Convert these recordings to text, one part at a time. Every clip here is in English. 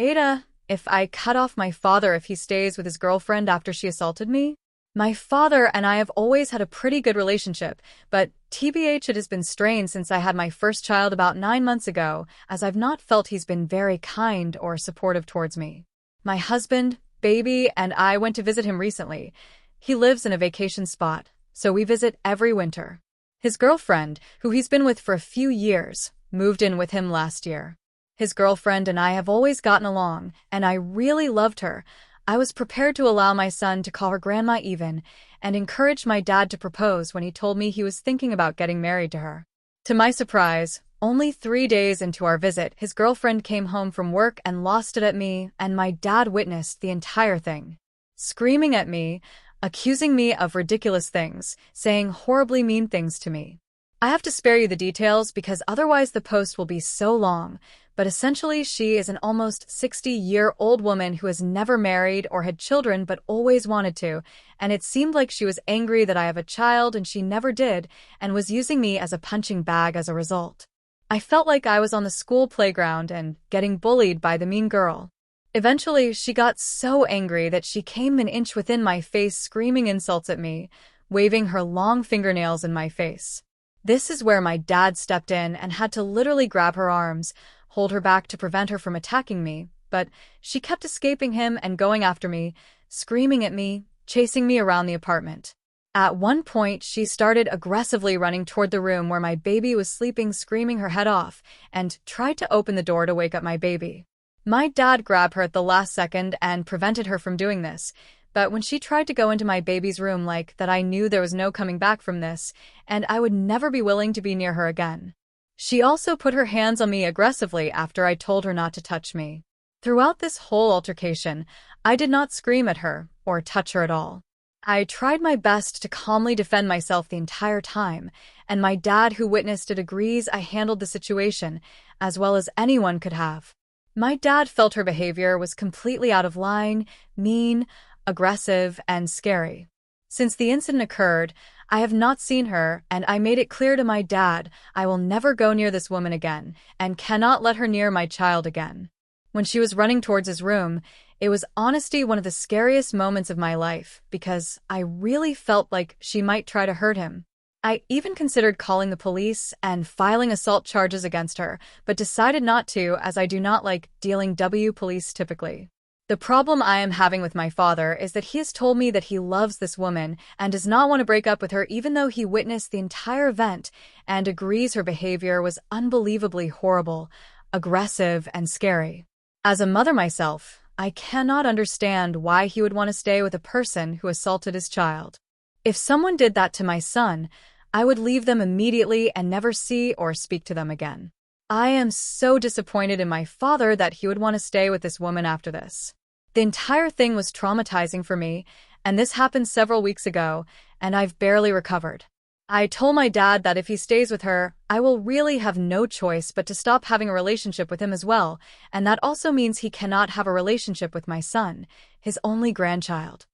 AITAH, if I cut off my father if he stays with his girlfriend after she assaulted me? My father and I have always had a pretty good relationship, but TBH it has been strained since I had my first child about 9 months ago, as I've not felt he's been very kind or supportive towards me. My husband, baby, and I went to visit him recently. He lives in a vacation spot, so we visit every winter. His girlfriend, who he's been with for a few years, moved in with him last year. His girlfriend and I have always gotten along, and I really loved her. I was prepared to allow my son to call her grandma even, and encouraged my dad to propose when he told me he was thinking about getting married to her. To my surprise, only 3 days into our visit, his girlfriend came home from work and lost it at me, and my dad witnessed the entire thing. Screaming at me, accusing me of ridiculous things, saying horribly mean things to me. I have to spare you the details because otherwise the post will be so long, but essentially she is an almost 60-year-old woman who has never married or had children but always wanted to, and it seemed like she was angry that I have a child and she never did, and was using me as a punching bag as a result. I felt like I was on the school playground and getting bullied by the mean girl. Eventually, she got so angry that she came an inch within my face screaming insults at me, waving her long fingernails in my face. This is where my dad stepped in and had to literally grab her arms, hold her back to prevent her from attacking me, but she kept escaping him and going after me, screaming at me, chasing me around the apartment. At one point, she started aggressively running toward the room where my baby was sleeping, screaming her head off, and tried to open the door to wake up my baby. My dad grabbed her at the last second and prevented her from doing this, but when she tried to go into my baby's room like that, I knew there was no coming back from this, and I would never be willing to be near her again. She also put her hands on me aggressively after I told her not to touch me. Throughout this whole altercation, I did not scream at her or touch her at all. I tried my best to calmly defend myself the entire time, and my dad, who witnessed it, agrees I handled the situation as well as anyone could have. My dad felt her behavior was completely out of line, mean, aggressive, and scary. Since the incident occurred, I have not seen her, and I made it clear to my dad I will never go near this woman again and cannot let her near my child again. When she was running towards his room, it was honestly one of the scariest moments of my life because I really felt like she might try to hurt him. I even considered calling the police and filing assault charges against her, but decided not to as I do not like dealing with police typically. The problem I am having with my father is that he has told me that he loves this woman and does not want to break up with her even though he witnessed the entire event and agrees her behavior was unbelievably horrible, aggressive, and scary. As a mother myself, I cannot understand why he would want to stay with a person who assaulted his child. If someone did that to my son, I would leave them immediately and never see or speak to them again. I am so disappointed in my father that he would want to stay with this woman after this. The entire thing was traumatizing for me, and this happened several weeks ago, and I've barely recovered. I told my dad that if he stays with her, I will really have no choice but to stop having a relationship with him as well, and that also means he cannot have a relationship with my son, his only grandchild.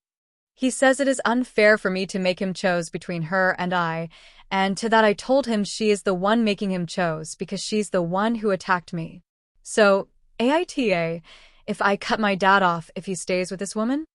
He says it is unfair for me to make him choose between her and I, and to that I told him she is the one making him choose because she's the one who attacked me. So, AITAH, if I cut my dad off if he stays with this woman?